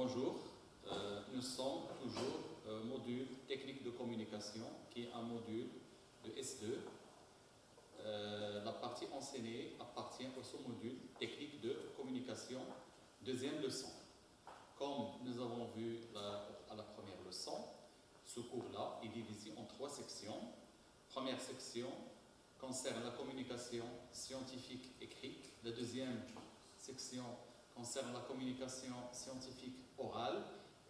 Bonjour, nous sommes toujours au module technique de communication qui est un module de S2. La partie enseignée appartient au sous-module technique de communication, deuxième leçon. Comme nous avons vu à la première leçon, ce cours-là est divisé en 3 sections. Première section concerne la communication scientifique écrite. La deuxième section concerne la communication scientifique orale.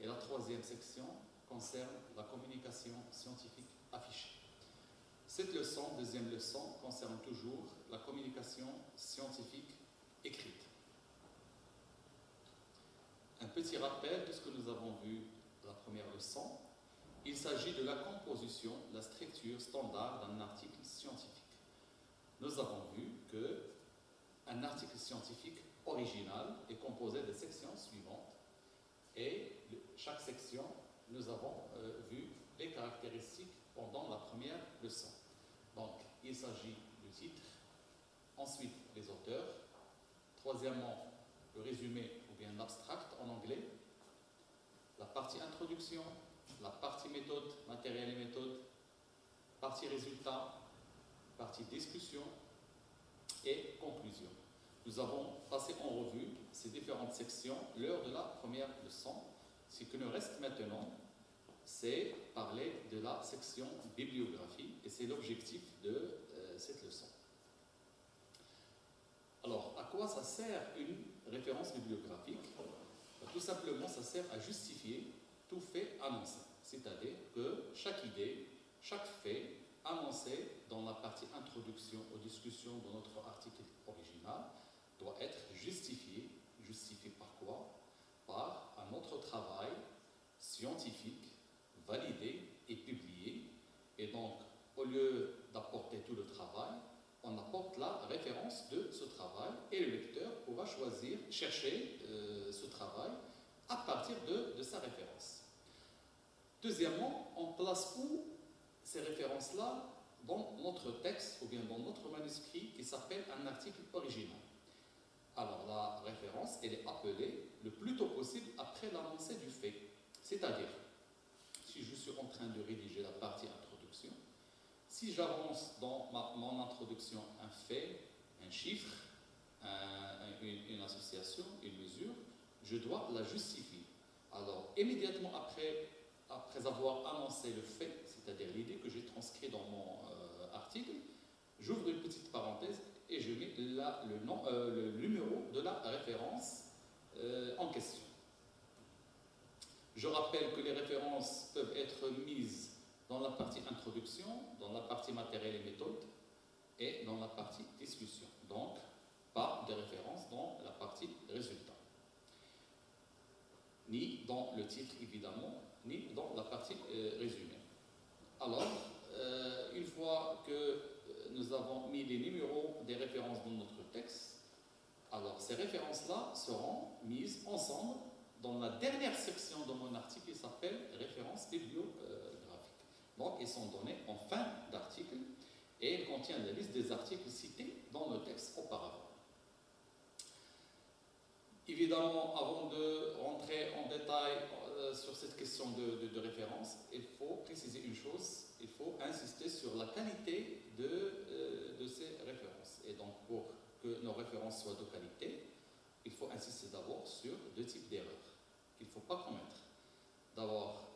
Et la troisième section concerne la communication scientifique affichée. Cette leçon, deuxième leçon, concerne toujours la communication scientifique écrite. Un petit rappel de ce que nous avons vu la première leçon. Il s'agit de la composition, la structure standard d'un article scientifique. Nous avons vu qu'un article scientifique original est composé des sections suivantes. Et chaque section, nous avons vu les caractéristiques pendant la première leçon. Donc, il s'agit du titre, ensuite les auteurs, troisièmement, le résumé ou bien l'abstract en anglais, la partie introduction, la partie méthode, matériel et méthode, partie résultat, partie discussion et conclusion. Nous avons passé en revue ces différentes sections lors de la première leçon. Ce qui nous reste maintenant, c'est parler de la section bibliographie et c'est l'objectif de cette leçon. Alors, à quoi ça sert une référence bibliographique? Tout simplement, ça sert à justifier tout fait annoncé. C'est-à-dire que chaque idée, chaque fait annoncé dans la partie introduction aux discussions de notre article original doit être justifié. Justifié par quoi? Par un autre travail scientifique, validé et publié. Et donc, au lieu d'apporter tout le travail, on apporte la référence de ce travail et le lecteur pourra choisir, chercher ce travail à partir de sa référence. Deuxièmement, on place où ces références-là dans notre texte ou bien dans notre manuscrit qui s'appelle un article original. Alors la référence, elle est appelée le plus tôt possible après l'avancée du fait. C'est-à-dire, si je suis en train de rédiger la partie introduction, si j'avance dans mon introduction un fait, un chiffre, une association, une mesure, je dois la justifier. Alors, immédiatement après avoir annoncé le fait, c'est-à-dire l'idée que j'ai transcrite dans mon article, j'ouvre une petite parenthèse et je mets là le numéro de la référence en question. Je rappelle que les références peuvent être mises dans la partie introduction, dans la partie matériel et méthode et dans la partie discussion. Donc, pas de référence dans la partie résultat. Ni dans le titre, évidemment, ni dans la partie résumé. Alors, une fois que nous avons mis les numéros des références dans notre texte, alors ces références-là seront mises ensemble dans la dernière section de mon article qui s'appelle références bibliographiques. Donc, elles sont données en fin d'article et elles contiennent la liste des articles cités dans le texte auparavant. Évidemment, avant de rentrer en détail sur cette question de référence, il faut préciser une chose, il faut insister sur la qualité de ces références. Et donc, pour que nos références soient de qualité, il faut insister d'abord sur 2 types d'erreurs qu'il ne faut pas commettre. D'abord,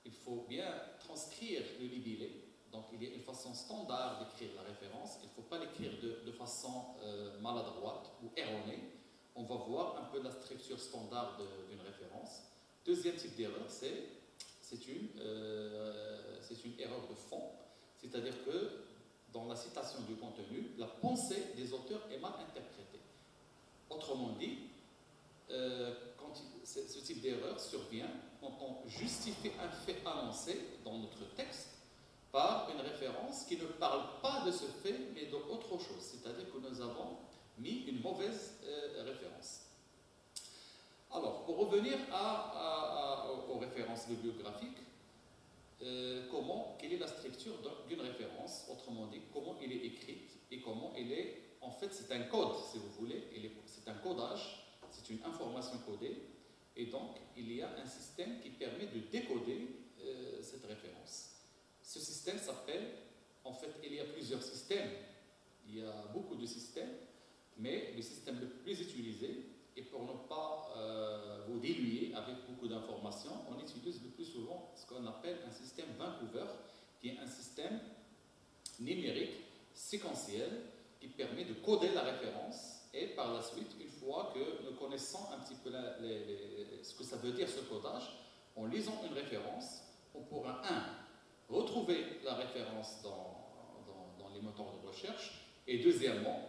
il faut bien transcrire le libellé. Donc, il y a une façon standard d'écrire la référence. Il ne faut pas l'écrire de façon maladroite ou erronée. On va voir un peu la structure standard d'une référence. Deuxième type d'erreur, c'est une erreur de fond. C'est-à-dire que dans la citation du contenu, la pensée des auteurs est mal interprétée. Autrement dit, quand ce type d'erreur survient quand on justifie un fait annoncé dans notre texte par une référence qui ne parle pas de ce fait mais d'autre chose, c'est-à-dire que nous avons mis une mauvaise référence. Alors, pour revenir aux références bibliographiques, quelle est la structure d'une référence, autrement dit, comment elle est écrite et comment elle est, en fait c'est un code si vous voulez, c'est un codage, c'est une information codée Et donc, il y a un système qui permet de décoder cette référence. Ce système s'appelle, en fait, il y a plusieurs systèmes. Il y a beaucoup de systèmes, mais le système le plus utilisé, et pour ne pas vous diluer avec beaucoup d'informations, on utilise le plus souvent ce qu'on appelle un système Vancouver, qui est un système numérique, séquentiel, qui permet de coder la référence. Et par la suite, une fois que nous connaissons un petit peu ce que ça veut dire ce codage, en lisant une référence, on pourra, retrouver la référence dans les moteurs de recherche, et deuxièmement,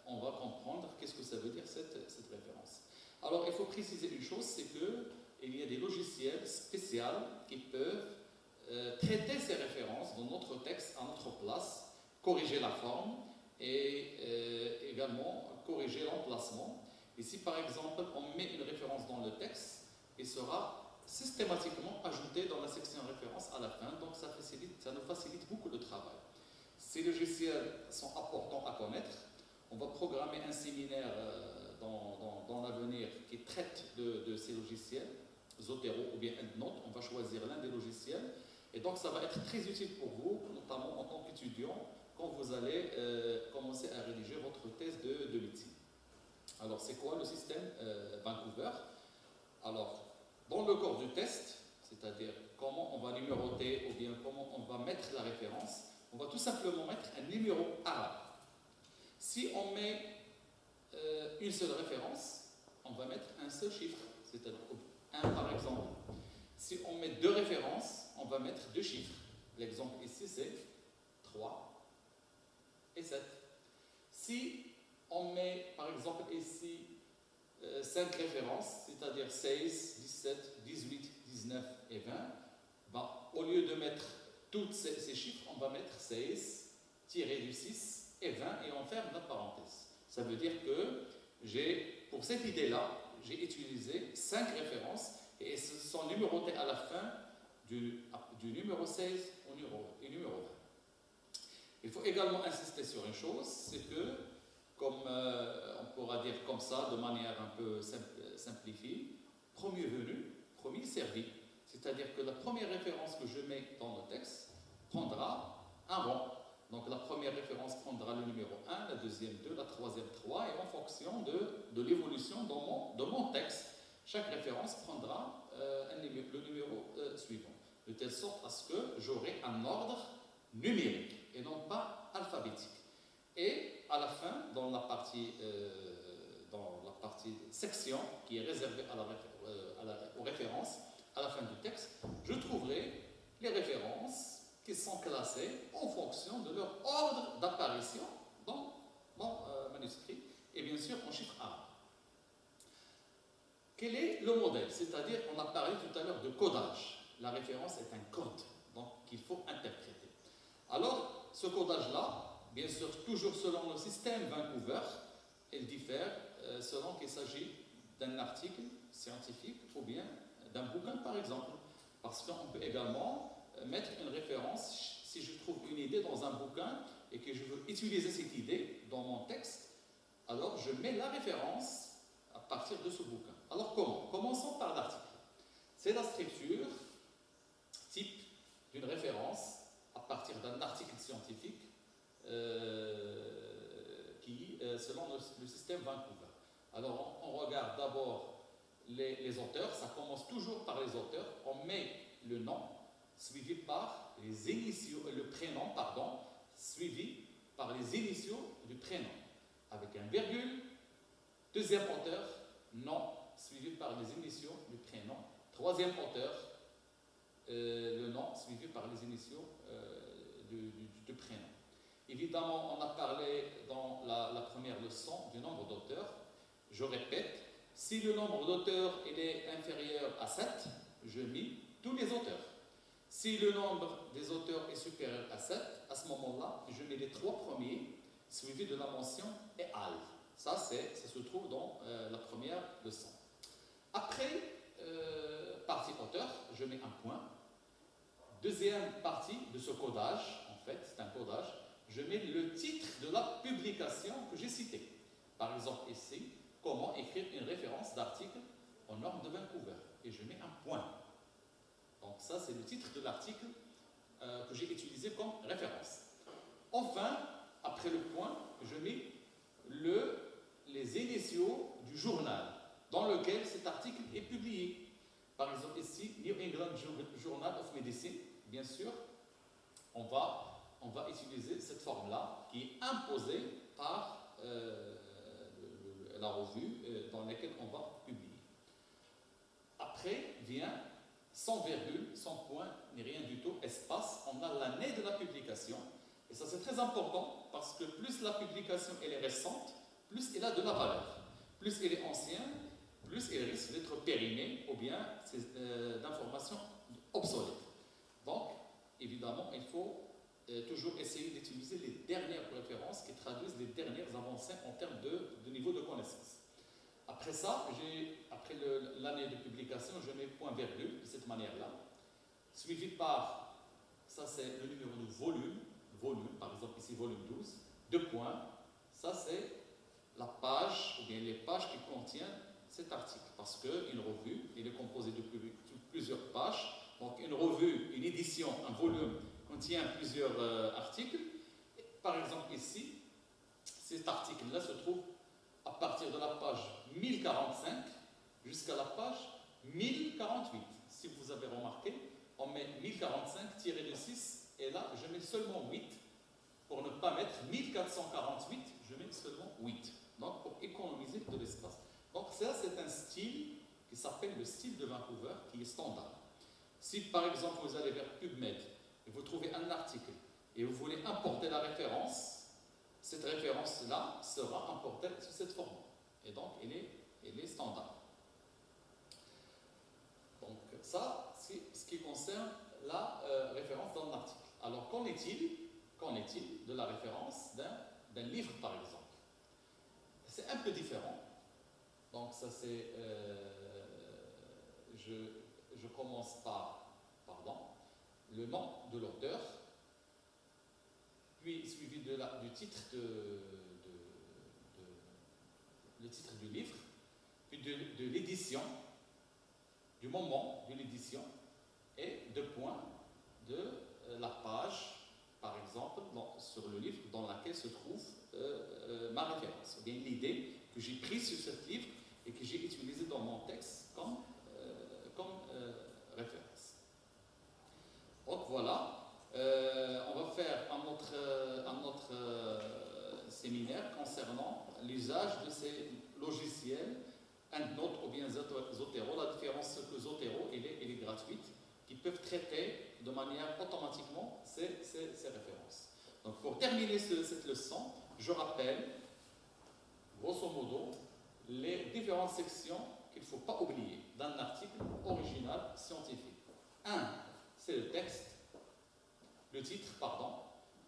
on va comprendre qu'est-ce que ça veut dire cette référence. Alors, il faut préciser une chose, c'est qu'il y a des logiciels spéciaux qui peuvent traiter ces références dans notre texte à notre place, corriger la forme et également corriger l'emplacement. Et si par exemple on met une référence dans le texte, il sera systématiquement ajouté dans la section référence à la fin, donc ça nous facilite beaucoup le travail. Ces logiciels sont importants à connaître. On va programmer un séminaire dans l'avenir qui traite de ces logiciels, Zotero ou bien EndNote. On va choisir l'un des logiciels. Et donc, ça va être très utile pour vous, notamment en tant qu'étudiant, quand vous allez commencer à rédiger votre thèse de médecine. Alors, c'est quoi le système Vancouver? Alors, dans le corps du test, c'est-à-dire comment on va numéroter ou bien comment on va mettre la référence, on va tout simplement mettre un numéro arabe. Si on met une seule référence, on va mettre un seul chiffre, c'est-à-dire 1 par exemple. Si on met 2 références, on va mettre 2 chiffres. L'exemple ici, c'est 3 et 7. Si on met, par exemple, ici 5 références, c'est-à-dire 16, 17, 18, 19 et 20, ben, au lieu de mettre tous ces chiffres, on va mettre 16, tiré du 6 et 20 et on ferme la parenthèse. Ça veut dire que pour cette idée-là, j'ai utilisé 5 références et elles sont numérotées à la fin du numéro 16 au numéro 20. Il faut également insister sur une chose, c'est que, comme on pourra dire comme ça, de manière un peu simplifiée, premier venu, premier servi. C'est-à-dire que la première référence que je mets dans le texte prendra un rang. Donc la première référence prendra le numéro 1, la deuxième 2, la troisième 3, et en fonction de l'évolution de mon texte, chaque référence prendra le numéro suivant, de telle sorte à ce que j'aurai un ordre numérique et non pas alphabétique. Et à la fin, dans la partie section qui est réservée aux références, à la fin du texte, je trouverai les références qui sont classées en fonction de leur ordre d'apparition dans mon manuscrit et bien sûr en chiffre arabe. Quel est le modèle? C'est-à-dire, on a parlé tout à l'heure de codage. La référence est un code, donc qu'il faut interpréter. Alors, ce codage-là, bien sûr, toujours selon le système Vancouver, il diffère selon qu'il s'agit d'un article scientifique ou bien d'un bouquin, par exemple. Parce qu'on peut également mettre une référence, si je trouve une idée dans un bouquin et que je veux utiliser cette idée dans mon texte, alors je mets la référence à partir de ce bouquin. Alors comment? Commençons par l'article. C'est la structure type d'une référence à partir d'un article scientifique selon le système Vancouver. Alors on regarde d'abord les auteurs, ça commence toujours par les auteurs, on met le nom suivi par les initiaux, le prénom, pardon, suivi par les initiaux du prénom, avec un virgule, deuxième auteur, nom, suivi par les initiaux du prénom, troisième auteur, le nom, suivi par les initiaux du prénom. Évidemment, on a parlé dans la première leçon du nombre d'auteurs. Je répète, si le nombre d'auteurs est inférieur à 7, je mets tous les auteurs. Si le nombre des auteurs est supérieur à 7, à ce moment-là, je mets les 3 premiers, suivis de la mention « et al ». Ça se trouve dans la première leçon. Après, partie auteur, je mets un point. Deuxième partie de ce codage, en fait, c'est un codage, je mets le titre de la publication que j'ai citée. Par exemple, ici, comment écrire une référence d'article aux normes de Vancouver. ça c'est le titre de l'article que j'ai utilisé comme référence. Enfin, après le point, je mets les initiaux du journal dans lequel cet article est publié. Par exemple ici, New England Journal of Medicine, bien sûr, on va utiliser cette forme-là qui est imposée par la revue dans laquelle on va publier. Après vient sans virgule, sans point, ni rien du tout, espace, on a l'année de la publication. Et ça c'est très important parce que plus la publication elle est récente, plus elle a de la valeur. Plus elle est ancienne, plus elle risque d'être périmée ou bien d'informations obsolètes. Donc, évidemment, il faut toujours essayer d'utiliser les dernières références qui traduisent les dernières avancées en termes de niveau de connaissance. Après ça, après l'année de publication, je mets point virgule de cette manière-là, suivi par, ça c'est le numéro de volume, par exemple ici volume 12, 2 points, ça c'est la page, ou bien les pages qui contiennent cet article, parce qu'une revue, il est composé de plusieurs pages, donc une revue, une édition, un volume contient plusieurs articles. Par exemple ici, cet article-là se trouve à partir de la page 1045 jusqu'à la page 1048. Si vous avez remarqué, on met 1045-6 et là je mets seulement 8. Pour ne pas mettre 1448, je mets seulement 8. Donc pour économiser de l'espace. Donc ça c'est un style qui s'appelle le style de Vancouver qui est standard. Si par exemple vous allez vers PubMed et vous trouvez un article et vous voulez importer la référence, cette référence-là sera importée sous cette forme. Et donc, elle est standard. Donc, ça, c'est ce qui concerne la référence dans l'article. Alors, qu'en est-il de la référence d'un livre, par exemple? C'est un peu différent. Donc, ça, c'est... je commence par, le nom de l'auteur, puis suivi du titre le titre du livre, puis de l'édition, du moment de l'édition, et 2 points de la page, par exemple, sur le livre dans laquelle se trouve ma référence, ou bien l'idée que j'ai prise sur ce livre et que j'ai utilisée dans mon texte comme référence. Donc voilà. On va faire un autre séminaire concernant l'usage de ces logiciels EndNote ou bien Zotero. La différence c'est que Zotero elle est gratuite, qui peuvent traiter de manière automatiquement ces références. Donc pour terminer cette leçon, je rappelle grosso modo les différentes sections qu'il ne faut pas oublier d'un article original scientifique. 1, c'est le texte. Le titre, pardon.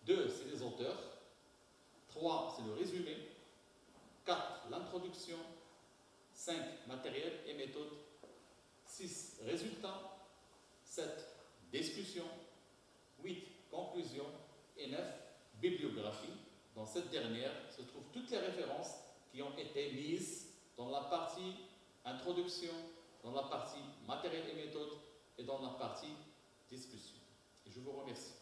2, c'est les auteurs. 3, c'est le résumé. 4, l'introduction. 5, matériel et méthode. 6, résultats. 7, discussion. 8, conclusion. Et 9, bibliographie. Dans cette dernière se trouvent toutes les références qui ont été mises dans la partie introduction, dans la partie matériel et méthode et dans la partie discussion. Et je vous remercie.